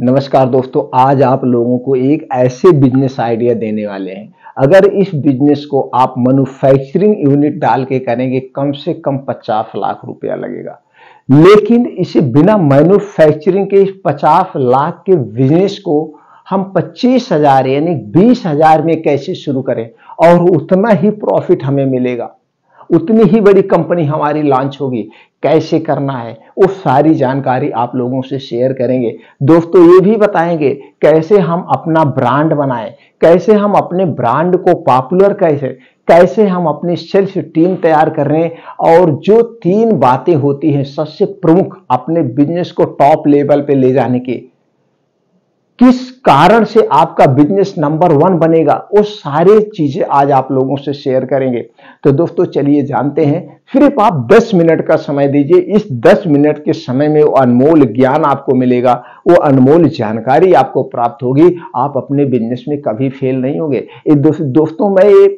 नमस्कार दोस्तों, आज आप लोगों को एक ऐसे बिजनेस आइडिया देने वाले हैं। अगर इस बिजनेस को आप मैन्युफैक्चरिंग यूनिट डाल के करेंगे, कम से कम 50 लाख रुपया लगेगा। लेकिन इसे बिना मैन्युफैक्चरिंग के इस 50 लाख के बिजनेस को हम 25,000 यानी 20,000 में कैसे शुरू करें और उतना ही प्रॉफिट हमें मिलेगा, उतनी ही बड़ी कंपनी हमारी लॉन्च होगी, कैसे करना है वो सारी जानकारी आप लोगों से शेयर करेंगे। दोस्तों ये भी बताएंगे कैसे हम अपना ब्रांड बनाएं, कैसे हम अपने ब्रांड को पॉपुलर कैसे हम अपनी सेल्स टीम तैयार कर रहे हैं और जो 3 बातें होती हैं सबसे प्रमुख अपने बिजनेस को टॉप लेवल पे ले जाने की, किस कारण से आपका बिजनेस नंबर 1 बनेगा, वो सारी चीजें आज आप लोगों से शेयर करेंगे। तो दोस्तों चलिए जानते हैं। सिर्फ आप 10 मिनट का समय दीजिए। इस 10 मिनट के समय में वो अनमोल ज्ञान आपको मिलेगा, वो अनमोल जानकारी आपको प्राप्त होगी। आप अपने बिजनेस में कभी फेल नहीं होंगे। दोस्तों मैं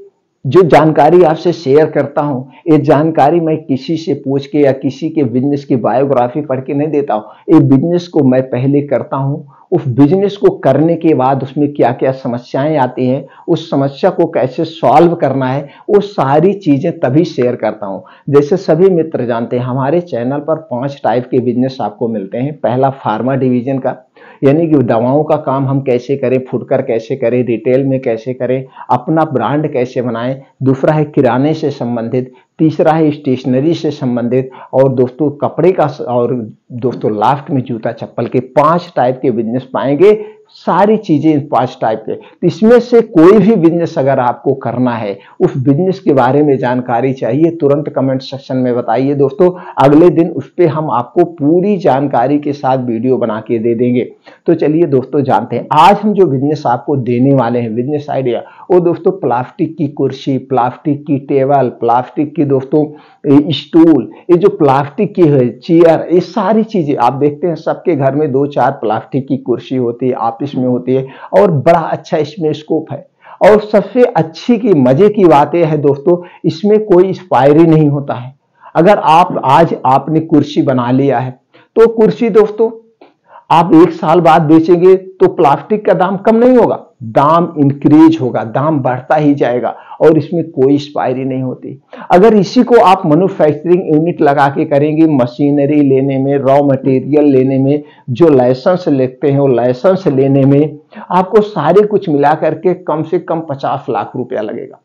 जो जानकारी आपसे शेयर करता हूं, ये जानकारी मैं किसी से पूछ के या किसी के बिजनेस की बायोग्राफी पढ़ के नहीं देता हूं। ये बिजनेस को मैं पहले करता हूं, उस बिजनेस को करने के बाद उसमें क्या क्या समस्याएं आती हैं, उस समस्या को कैसे सॉल्व करना है, वो सारी चीजें तभी शेयर करता हूं। जैसे सभी मित्र जानते हैं, हमारे चैनल पर 5 टाइप के बिजनेस आपको मिलते हैं। पहला फार्मा डिवीजन का, यानी कि दवाओं का काम हम कैसे करें, फुटकर कैसे करें, रिटेल में कैसे करें, अपना ब्रांड कैसे बनाएं। दूसरा है किराने से संबंधित, तीसरा है स्टेशनरी से संबंधित, और दोस्तों कपड़े का, और दोस्तों लास्ट में जूता चप्पल के 5 टाइप के बिजनेस पाएंगे। सारी चीजें इन 5 टाइप के, तो इसमें से कोई भी बिजनेस अगर आपको करना है, उस बिजनेस के बारे में जानकारी चाहिए, तुरंत कमेंट सेक्शन में बताइए दोस्तों। अगले दिन उस पर हम आपको पूरी जानकारी के साथ वीडियो बना के दे देंगे। तो चलिए दोस्तों जानते हैं, आज हम जो बिजनेस आपको देने वाले हैं, बिजनेस आइडिया, वो दोस्तों प्लास्टिक की कुर्सी, प्लास्टिक की टेबल, प्लास्टिक की दोस्तों स्टूल, ये जो प्लास्टिक की है चेयर, ये सारी चीजें आप देखते हैं सबके घर में 2-4 प्लास्टिक की कुर्सी होती है, ऑफिस में होती है, और बड़ा अच्छा इसमें स्कोप है। और सबसे अच्छी की मजे की बात यह है दोस्तों, इसमें कोई एक्सपायरी नहीं होता है। अगर आप आज आपने कुर्सी बना लिया है, तो कुर्सी दोस्तों आप 1 साल बाद बेचेंगे तो प्लास्टिक का दाम कम नहीं होगा, दाम इंक्रीज होगा, दाम बढ़ता ही जाएगा, और इसमें कोई एक्सपायरी नहीं होती। अगर इसी को आप मैन्युफैक्चरिंग यूनिट लगा के करेंगे, मशीनरी लेने में, रॉ मटेरियल लेने में, जो लाइसेंस लेते हैं वो लाइसेंस लेने में आपको सारे कुछ मिला करके कम से कम 50 लाख रुपया लगेगा।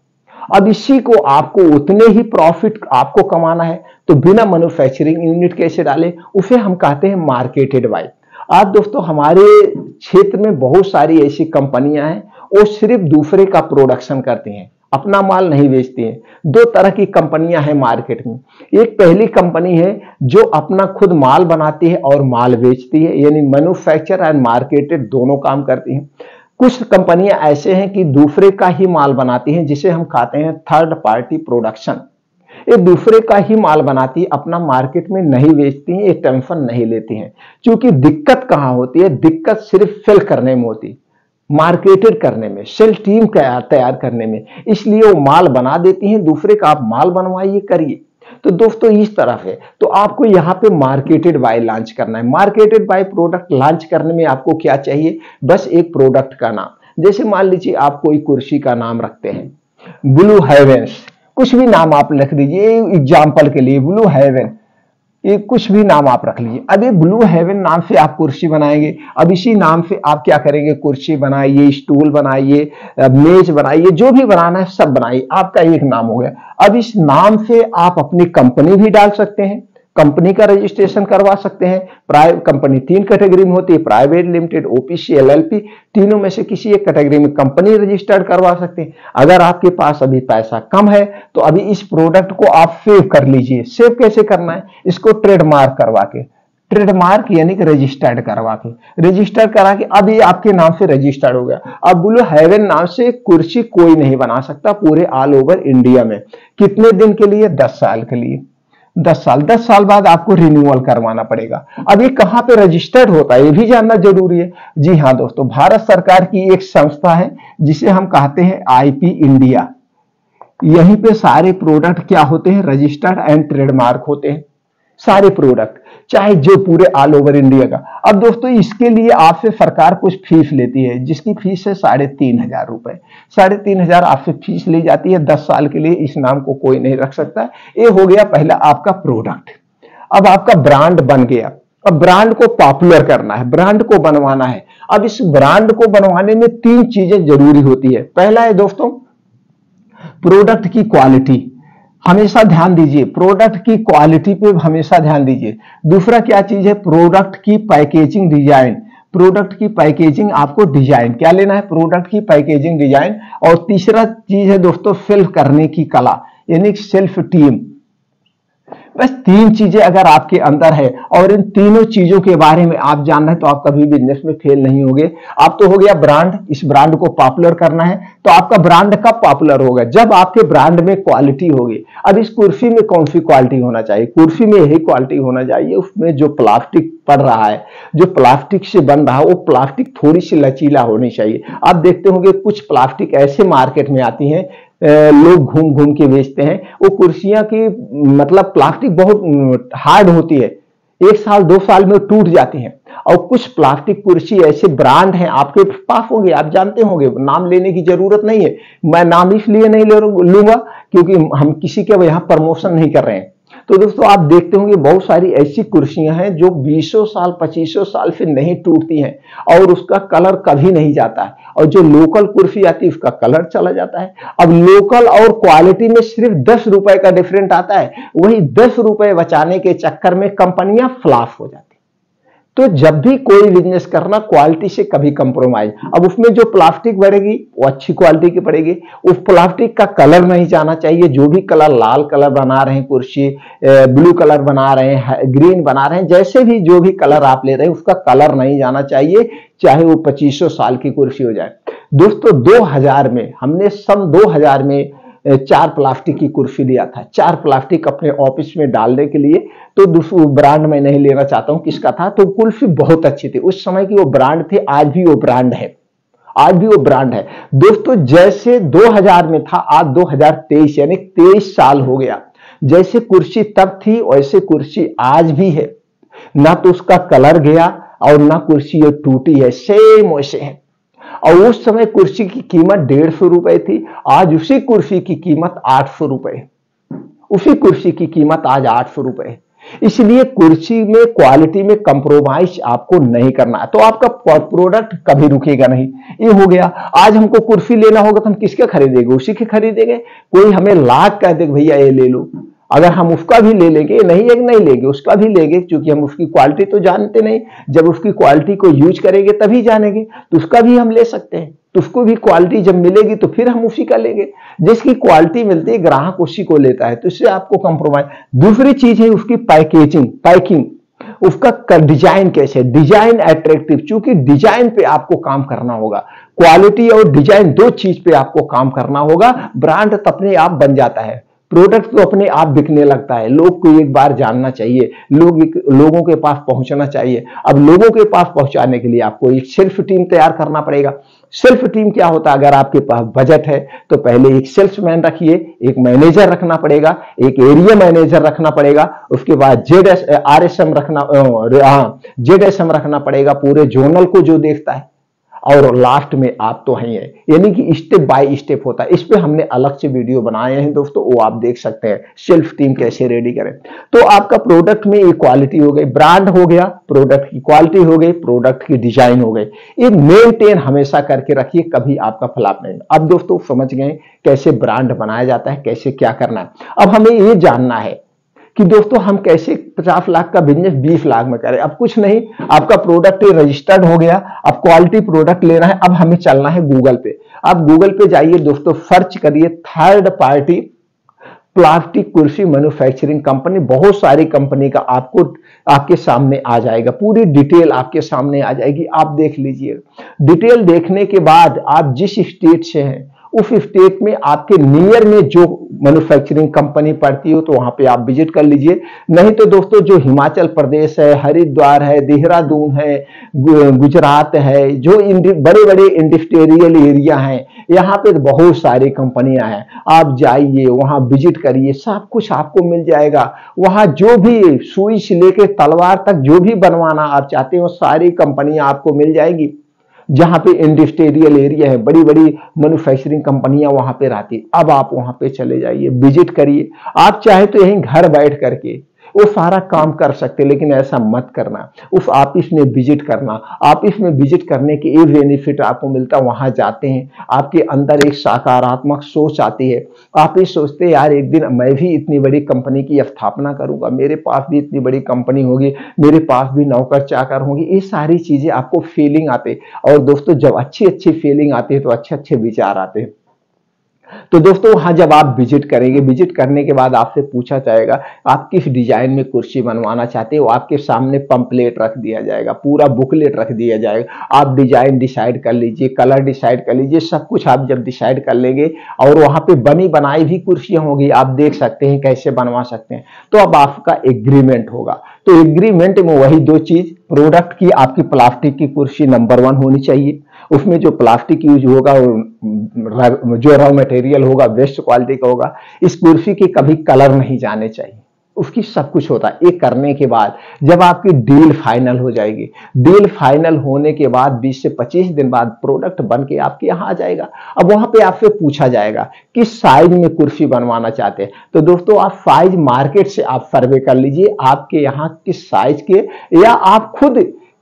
अब इसी को आपको उतने ही प्रॉफिट आपको कमाना है, तो बिना मैन्युफैक्चरिंग यूनिट कैसे डालें, उसे हम कहते हैं मार्केटेड बाय। आज दोस्तों हमारे क्षेत्र में बहुत सारी ऐसी कंपनियां हैं, वो सिर्फ दूसरे का प्रोडक्शन करती हैं, अपना माल नहीं बेचती हैं। 2 तरह की कंपनियां हैं मार्केट में। एक पहली कंपनी है जो अपना खुद माल बनाती है और माल बेचती है, यानी मैन्युफैक्चर एंड मार्केटेड दोनों काम करती हैं। कुछ कंपनियां ऐसे हैं कि दूसरे का ही माल बनाती हैं, जिसे हम कहते हैं थर्ड पार्टी प्रोडक्शन। ये दूसरे का ही माल बनाती है, अपना मार्केट में नहीं बेचती हैं, ये टेंशन नहीं लेती हैं। क्योंकि दिक्कत कहां होती है, दिक्कत सिर्फ सेल करने में होती है, मार्केटेड करने में, सेल टीम तैयार करने में। इसलिए वो माल बना देती हैं, दूसरे का आप माल बनवाइए, करिए। तो दोस्तों इस तरफ है, तो आपको यहाँ पे मार्केटेड बाय लॉन्च करना है। मार्केटेड बाय प्रोडक्ट लॉन्च करने में आपको क्या चाहिए, बस एक प्रोडक्ट का नाम। जैसे मान लीजिए आप कोई कुर्सी का नाम रखते हैं ब्लू हेवेंस, कुछ भी नाम आप लिख दीजिए एग्जाम्पल के लिए, ब्लू हेवन, ये कुछ भी नाम आप रख लीजिए। अब ये ब्लू हेवन नाम से आप कुर्सी बनाएंगे। अब इसी नाम से आप क्या करेंगे, कुर्सी बनाइए, स्टूल बनाइए, मेज बनाइए, जो भी बनाना है सब बनाइए, आपका एक नाम हो गया। अब इस नाम से आप अपनी कंपनी भी डाल सकते हैं, कंपनी का रजिस्ट्रेशन करवा सकते हैं। प्राइवेट कंपनी 3 कैटेगरी में होती है, प्राइवेट, लिमिटेड, ओपीसी, एलएलपी। तीनों में से किसी एक कैटेगरी में कंपनी रजिस्टर्ड करवा सकते हैं। अगर आपके पास अभी पैसा कम है तो अभी इस प्रोडक्ट को आप सेव कर लीजिए। सेव कैसे करना है, इसको ट्रेडमार्क करवा के, ट्रेडमार्क यानी कि रजिस्टर्ड करवा के, रजिस्टर करा के अब ये आपके नाम से रजिस्टर्ड हो गया। अब ब्लू हेवन नाम से कुर्सी कोई नहीं बना सकता पूरे ऑल ओवर इंडिया में। कितने दिन के लिए, 10 साल के लिए। 10 साल बाद आपको रिन्यूअल करवाना पड़ेगा। अब ये कहां पे रजिस्टर्ड होता है, ये भी जानना जरूरी है। जी हाँ दोस्तों, भारत सरकार की एक संस्था है जिसे हम कहते हैं आईपी इंडिया। यहीं पे सारे प्रोडक्ट क्या होते हैं, रजिस्टर्ड एंड ट्रेडमार्क होते हैं। सारे प्रोडक्ट, चाहे जो पूरे ऑल ओवर इंडिया का। अब दोस्तों इसके लिए आपसे सरकार कुछ फीस लेती है, जिसकी फीस है 3,500 रुपए। 3,500 आपसे फीस ली जाती है 10 साल के लिए। इस नाम को कोई नहीं रख सकता। ये हो गया पहला आपका प्रोडक्ट। अब आपका ब्रांड बन गया। अब ब्रांड को पॉपुलर करना है, ब्रांड को बनवाना है। अब इस ब्रांड को बनवाने में 3 चीजें जरूरी होती है। पहला है दोस्तों प्रोडक्ट की क्वालिटी, हमेशा ध्यान दीजिए, प्रोडक्ट की क्वालिटी पे हमेशा ध्यान दीजिए। दूसरा क्या चीज है, प्रोडक्ट की पैकेजिंग डिजाइन, प्रोडक्ट की पैकेजिंग आपको डिजाइन क्या लेना है, प्रोडक्ट की पैकेजिंग डिजाइन। और तीसरा चीज है दोस्तों सेल्फ करने की कला, यानी सेल्फ टीम। बस 3 चीजें अगर आपके अंदर है और इन तीनों चीजों के बारे में आप जान रहे हैं तो आप कभी बिजनेस में फेल नहीं होंगे। आप तो हो गया ब्रांड, इस ब्रांड को पॉपुलर करना है। तो आपका ब्रांड कब पॉपुलर होगा, जब आपके ब्रांड में क्वालिटी होगी। अब इस कुर्सी में कौन सी क्वालिटी होना चाहिए, कुर्सी में यही क्वालिटी होना चाहिए, उसमें जो प्लास्टिक पड़ रहा है, जो प्लास्टिक से बन रहा है, वो प्लास्टिक थोड़ी सी लचीला होनी चाहिए। आप देखते होंगे कुछ प्लास्टिक ऐसे मार्केट में आती हैं, लोग घूम घूम के बेचते हैं, वो कुर्सियां की मतलब प्लास्टिक बहुत हार्ड होती है, 1 साल 2 साल में टूट जाती हैं। और कुछ प्लास्टिक कुर्सी ऐसे ब्रांड हैं आपके पास होंगे, आप जानते होंगे, नाम लेने की जरूरत नहीं है। मैं नाम इसलिए नहीं लूंगा क्योंकि हम किसी के यहां प्रमोशन नहीं कर रहे हैं। तो दोस्तों आप देखते होंगे बहुत सारी ऐसी कुर्सियां हैं जो 20 साल 25 साल से नहीं टूटती हैं और उसका कलर कभी नहीं जाता है। और जो लोकल कुर्सी आती है उसका कलर चला जाता है। अब लोकल और क्वालिटी में सिर्फ 10 रुपए का डिफरेंट आता है, वही 10 रुपए बचाने के चक्कर में कंपनियां फ्लॉप हो जाती। तो जब भी कोई बिजनेस करना, क्वालिटी से कभी कंप्रोमाइज। अब उसमें जो प्लास्टिक बढ़ेगी वो अच्छी क्वालिटी की पड़ेगी, उस प्लास्टिक का कलर नहीं जाना चाहिए। जो भी कलर, लाल कलर बना रहे हैं कुर्सी, ब्लू कलर बना रहे हैं, ग्रीन बना रहे हैं, जैसे भी जो भी कलर आप ले रहे हैं उसका कलर नहीं जाना चाहिए, चाहे वो 2500 साल की कुर्सी हो जाए। दोस्तों 2000 में हमने सन 2000 में 4 प्लास्टिक की कुर्सी लिया था, 4 प्लास्टिक अपने ऑफिस में डालने के लिए। तो दूसरा ब्रांड मैं नहीं लेना चाहता हूं किसका था, तो कुर्सी बहुत अच्छी थी, उस समय की वो ब्रांड थी, आज भी वो ब्रांड है, आज भी वो ब्रांड है। दोस्तों जैसे 2000 में था, आज 2023 यानी 23 साल हो गया। जैसे कुर्सी तब थी वैसे कुर्सी आज भी है, ना तो उसका कलर गया और ना कुर्सी ये टूटी है, सेम वैसे है। और उस समय कुर्सी की कीमत 150 रुपए थी, आज उसी कुर्सी की कीमत 800 रुपए, उसी कुर्सी की कीमत आज 800 रुपए। इसलिए कुर्सी में क्वालिटी में कंप्रोमाइज आपको नहीं करना है, तो आपका प्रोडक्ट कभी रुकेगा नहीं। ये हो गया। आज हमको कुर्सी लेना होगा तो हम किसके खरीदेंगे, उसी के खरीदेंगे। कोई हमें लाख कह देगा भैया ये ले लो, अगर हम उसका भी ले लेंगे, नहीं एक नहीं लेंगे, उसका भी लेंगे, क्योंकि हम उसकी क्वालिटी तो जानते नहीं। जब उसकी क्वालिटी को यूज करेंगे तभी जानेंगे, तो उसका भी हम ले सकते हैं। तो उसको भी क्वालिटी जब मिलेगी तो फिर हम उसी का लेंगे। जिसकी क्वालिटी मिलती है ग्राहक उसी को लेता है, तो इससे आपको कंप्रोमाइज। दूसरी चीज है उसकी पैकिंग, उसका डिजाइन कैसे, डिजाइन अट्रैक्टिव, चूंकि डिजाइन पे आपको काम करना होगा। क्वालिटी और डिजाइन 2 चीज पे आपको काम करना होगा। ब्रांड तो अपने आप बन जाता है, प्रोडक्ट तो अपने आप बिकने लगता है। लोग को एक बार जानना चाहिए, लोगों के पास पहुंचना चाहिए। अब लोगों के पास पहुंचाने के लिए आपको एक सेल्फ टीम तैयार करना पड़ेगा। सेल्फ टीम क्या होता है, अगर आपके पास बजट है तो पहले एक सेल्समैन रखिए, एक मैनेजर रखना पड़ेगा, एक एरिया मैनेजर रखना पड़ेगा, उसके बाद जेडएसएम रखना पड़ेगा, पूरे जोनल को जो देखता है, और लास्ट में आप तो हैं, यानी कि स्टेप बाय स्टेप होता है। इस पे हमने अलग से वीडियो बनाए हैं दोस्तों, वो आप देख सकते हैं, सेल्फ टीम कैसे रेडी करें। तो आपका प्रोडक्ट में इक्वालिटी हो गई, ब्रांड हो गया, प्रोडक्ट की क्वालिटी हो गई, प्रोडक्ट की डिजाइन हो गई। ये मेंटेन हमेशा करके रखिए, कभी आपका फ्लॉप नहीं। अब दोस्तों समझ गए कैसे ब्रांड बनाया जाता है, कैसे क्या करना है। अब हमें ये जानना है कि दोस्तों हम कैसे 50 लाख का बिजनेस 20 लाख में करें। अब कुछ नहीं, आपका प्रोडक्ट रजिस्टर्ड हो गया, अब क्वालिटी प्रोडक्ट लेना है। अब हमें चलना है गूगल पे। आप गूगल पे जाइए दोस्तों, सर्च करिए थर्ड पार्टी प्लास्टिक कुर्सी मैन्युफैक्चरिंग कंपनी। बहुत सारी कंपनी का आपको आपके सामने आ जाएगा, पूरी डिटेल आपके सामने आ जाएगी, आप देख लीजिए। डिटेल देखने के बाद आप जिस स्टेट से हैं उस स्टेट में आपके नियर में जो मैन्युफैक्चरिंग कंपनी पड़ती हो तो वहां पे आप विजिट कर लीजिए। नहीं तो दोस्तों जो हिमाचल प्रदेश है, हरिद्वार है, देहरादून है, गुजरात है, जो बड़े बड़े इंडस्ट्रियल एरिया हैं, यहाँ पे बहुत सारी कंपनियां हैं। आप जाइए वहां विजिट करिए, सब कुछ आपको मिल जाएगा। वहां जो भी सुई से लेके तलवार तक जो भी बनवाना आप चाहते हो सारी कंपनियां आपको मिल जाएगी। जहां पे इंडस्ट्रियल एरिया है, बड़ी बड़ी मैन्युफैक्चरिंग कंपनियां वहां पे रहती, अब आप वहां पे चले जाइए, विजिट करिए। आप चाहे तो यहीं घर बैठ करके वो सारा काम कर सकते, लेकिन ऐसा मत करना। उस ऑफिस में विजिट करना, ऑफिस में विजिट करने के ये बेनिफिट आपको मिलता, वहां जाते हैं आपके अंदर एक सकारात्मक सोच आती है। आप ये सोचते हैं यार एक दिन मैं भी इतनी बड़ी कंपनी की स्थापना करूंगा, मेरे पास भी इतनी बड़ी कंपनी होगी, मेरे पास भी नौकर चाकर होंगे, ये सारी चीजें आपको फीलिंग आते। और दोस्तों जब अच्छी अच्छी फीलिंग आती है तो अच्छे अच्छे विचार आते हैं। तो दोस्तों वहां जब आप विजिट करेंगे, विजिट करने के बाद आपसे पूछा जाएगा आप किस डिजाइन में कुर्सी बनवाना चाहते हो, आपके सामने पंपलेट रख दिया जाएगा, पूरा बुकलेट रख दिया जाएगा। आप डिजाइन डिसाइड कर लीजिए, कलर डिसाइड कर लीजिए, सब कुछ आप जब डिसाइड कर लेंगे और वहां पे बनी बनाई भी कुर्सियां होगी, आप देख सकते हैं कैसे बनवा सकते हैं। तो अब आपका एग्रीमेंट होगा। तो एग्रीमेंट में वही दो चीज, प्रोडक्ट की आपकी प्लास्टिक की कुर्सी नंबर 1 होनी चाहिए, उसमें जो प्लास्टिक यूज होगा जो रॉ मटेरियल होगा बेस्ट क्वालिटी का होगा। इस कुर्सी के कभी कलर नहीं जाने चाहिए, उसकी सब कुछ होता है। ये करने के बाद जब आपकी डील फाइनल हो जाएगी, डील फाइनल होने के बाद 20 से 25 दिन बाद प्रोडक्ट बन के आपके यहाँ आ जाएगा। अब वहां पे आपसे पूछा जाएगा किस साइज में कुर्सी बनवाना चाहते हैं। तो दोस्तों आप साइज मार्केट से आप सर्वे कर लीजिए, आपके यहाँ किस साइज के, या आप खुद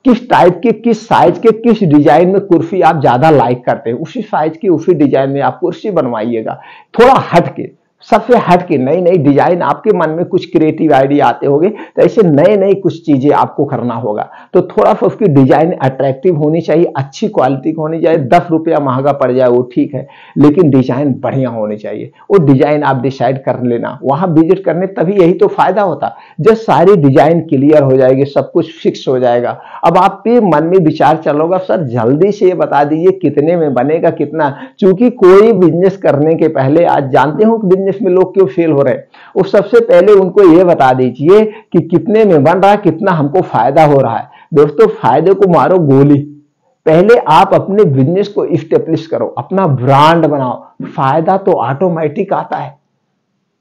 किस टाइप के, किस साइज के, किस डिजाइन में कुर्सी आप ज्यादा लाइक करते हैं, उसी साइज की उसी डिजाइन में आप कुर्सी बनवाइएगा। थोड़ा हट के, सबसे हट के नई नई डिजाइन, आपके मन में कुछ क्रिएटिव आइडिया आते होंगे तो ऐसे नए नए कुछ चीजें आपको करना होगा। तो थोड़ा सा उसकी डिजाइन अट्रैक्टिव होनी चाहिए, अच्छी क्वालिटी की होनी चाहिए। 10 रुपया महंगा पड़ जाए वो ठीक है, लेकिन डिजाइन बढ़िया होनी चाहिए। वो डिजाइन आप डिसाइड कर लेना, वहां विजिट करने तभी यही तो फायदा होता। जब सारी डिजाइन क्लियर हो जाएगी, सब कुछ फिक्स हो जाएगा, अब आप पे मन में विचार चलोगा सर जल्दी से बता दीजिए कितने में बनेगा, कितना। क्योंकि कोई बिजनेस करने के पहले, आज जानते हो कि बिजनेस में लोग क्यों फेल हो रहे हैं, वो सबसे पहले उनको ये बता दीजिए कि कितने में बन रहा है, कितना हमको फायदा हो रहा है। दोस्तों फायदे को मारो गोली, पहले आप अपने बिजनेस को इस्टेब्लिश करो, अपना ब्रांड बनाओ, फायदा तो ऑटोमेटिक आता है।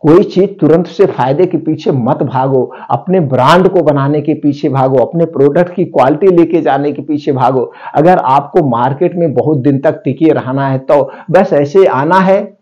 कोई चीज तुरंत से फायदे के पीछे मत भागो, अपने ब्रांड को बनाने के पीछे भागो, अपने प्रोडक्ट की क्वालिटी लेके जाने के पीछे भागो। अगर आपको मार्केट में बहुत दिन तक टिके रहना है तो बस ऐसे आना है,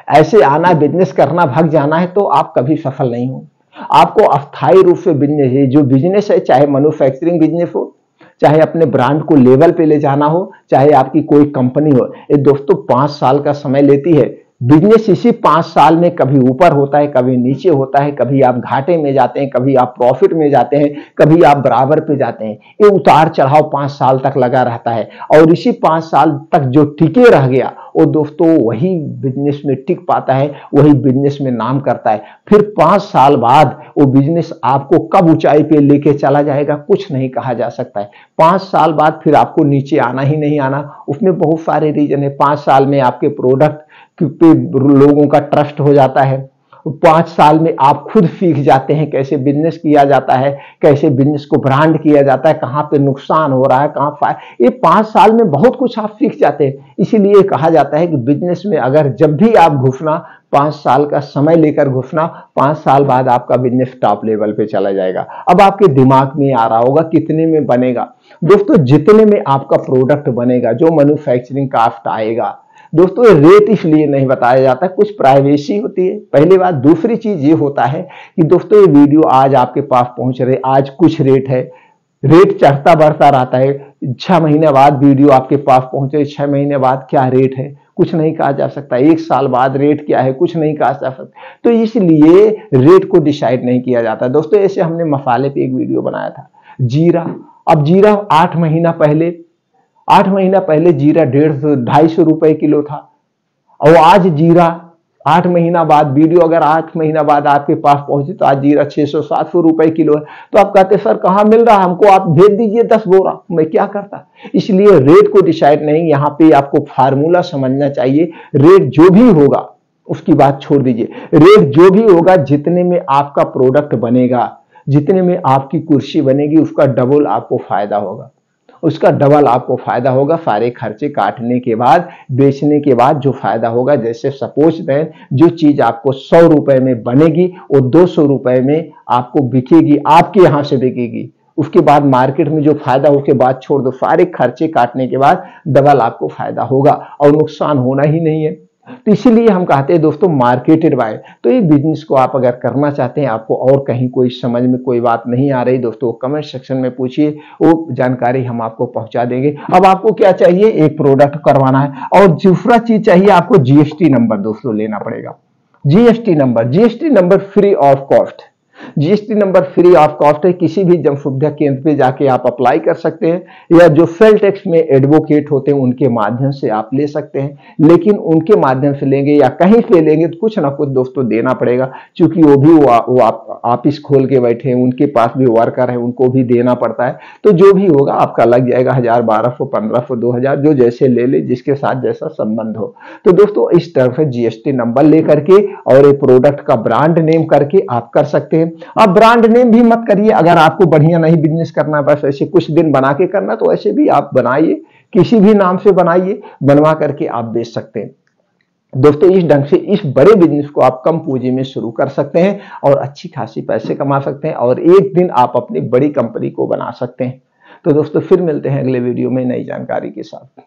ऐसे आना, बिजनेस करना, भाग जाना है, तो आप कभी सफल नहीं हो। आपको अस्थायी रूप से बिजनेस, जो बिजनेस है, चाहे मैन्युफैक्चरिंग बिजनेस हो, चाहे अपने ब्रांड को लेवल पे ले जाना हो, चाहे आपकी कोई कंपनी हो, ये दोस्तों 5 साल का समय लेती है। बिजनेस इसी 5 साल में कभी ऊपर होता है, कभी नीचे होता है, कभी आप घाटे में जाते हैं, कभी आप प्रॉफिट में जाते हैं, कभी आप बराबर पे जाते हैं। ये उतार चढ़ाव 5 साल तक लगा रहता है, और इसी 5 साल तक जो टिके रह गया वो दोस्तों वही बिजनेस में टिक पाता है, वही बिजनेस में नाम करता है। फिर 5 साल बाद वो बिजनेस आपको कब ऊंचाई पे लेके चला जाएगा कुछ नहीं कहा जा सकता है। 5 साल बाद फिर आपको नीचे आना ही नहीं आना, उसमें बहुत सारे रीजन है। 5 साल में आपके प्रोडक्ट पे लोगों का ट्रस्ट हो जाता है, 5 साल में आप खुद सीख जाते हैं कैसे बिजनेस किया जाता है, कैसे बिजनेस को ब्रांड किया जाता है, कहां पे नुकसान हो रहा है, कहां फायदा। ये 5 साल में बहुत कुछ आप सीख जाते हैं। इसीलिए कहा जाता है कि बिजनेस में अगर जब भी आप घुसना, 5 साल का समय लेकर घुसना, 5 साल बाद आपका बिजनेस टॉप लेवल पे चला जाएगा। अब आपके दिमाग में आ रहा होगा कितने में बनेगा। दोस्तों जितने में आपका प्रोडक्ट बनेगा, जो मैन्युफैक्चरिंग कॉस्ट आएगा, दोस्तों रेट इसलिए नहीं बताया जाता, कुछ प्राइवेसी होती है, पहली बात। दूसरी चीज ये होता है कि दोस्तों ये वीडियो आज आपके पास पहुंच रहे, आज कुछ रेट है, रेट चढ़ता बढ़ता रहता है। 6 महीने बाद वीडियो आपके पास पहुंचे, 6 महीने बाद क्या रेट है कुछ नहीं कहा जा सकता, 1 साल बाद रेट क्या है कुछ नहीं कहा जा सकता। तो इसलिए रेट को डिसाइड नहीं किया जाता। दोस्तों ऐसे हमने मसाले पे एक वीडियो बनाया था, जीरा। अब जीरा 8 महीना पहले जीरा 150-250 रुपए किलो था, और आज जीरा 8 महीना बाद वीडियो अगर 8 महीना बाद आपके पास पहुंची तो आज जीरा 600-700 रुपए किलो है, तो आप कहते सर कहाँ मिल रहा है हमको, आप भेज दीजिए 10 बोरा, मैं क्या करता। इसलिए रेट को डिसाइड नहीं, यहाँ पे आपको फार्मूला समझना चाहिए। रेट जो भी होगा उसकी बात छोड़ दीजिए, रेट जो भी होगा जितने में आपका प्रोडक्ट बनेगा, जितने में आपकी कुर्सी बनेगी, उसका डबल आपको फायदा होगा, उसका डबल आपको फायदा होगा। सारे खर्चे काटने के बाद, बेचने के बाद जो फायदा होगा, जैसे सपोज दें जो चीज आपको 100 रुपए में बनेगी वो 200 रुपए में आपको बिकेगी, आपके यहां से बिकेगी। उसके बाद मार्केट में जो फायदा उसके बाद छोड़ दो, सारे खर्चे काटने के बाद डबल आपको फायदा होगा और नुकसान होना ही नहीं है। तो इसीलिए हम कहते हैं दोस्तों मार्केटेड बाय। तो ये बिजनेस को आप अगर करना चाहते हैं, आपको और कहीं कोई समझ में कोई बात नहीं आ रही दोस्तों, कमेंट सेक्शन में पूछिए, वो जानकारी हम आपको पहुंचा देंगे। अब आपको क्या चाहिए, एक प्रोडक्ट करवाना है और दूसरा चीज चाहिए आपको जीएसटी नंबर दोस्तों लेना पड़ेगा। GST number free of cost, GST number free of cost है। किसी भी जन सुविधा केंद्र पे जाके आप अप्लाई कर सकते हैं, या जो सेल टैक्स में एडवोकेट होते हैं उनके माध्यम से आप ले सकते हैं। लेकिन उनके माध्यम से लेंगे या कहीं से लेंगे तो कुछ ना कुछ दोस्तों देना पड़ेगा, क्योंकि वो भी ऑफिस खोल के बैठे हैं, उनके पास भी वर्कर है, उनको भी देना पड़ता है। तो जो भी होगा आपका लग जाएगा 1000, 1200, 1500, 2000, जो जैसे ले ले, जिसके साथ जैसा संबंध हो। तो दोस्तों इस तरह से जीएसटी नंबर लेकर के और एक प्रोडक्ट का ब्रांड नेम करके आप कर सकते हैं। अब ब्रांड नेम भी मत करिए, अगर आपको बढ़िया नहीं बिजनेस करना है, बस ऐसे कुछ दिन बना के करना, तो ऐसे भी आप बनाइए, किसी भी नाम से बनाइए, बनवा करके आप बेच सकते हैं। दोस्तों इस ढंग से इस बड़े बिजनेस को आप कम पूंजी में शुरू कर सकते हैं और अच्छी खासी पैसे कमा सकते हैं और एक दिन आप अपनी बड़ी कंपनी को बना सकते हैं। तो दोस्तों फिर मिलते हैं अगले वीडियो में नई जानकारी के साथ।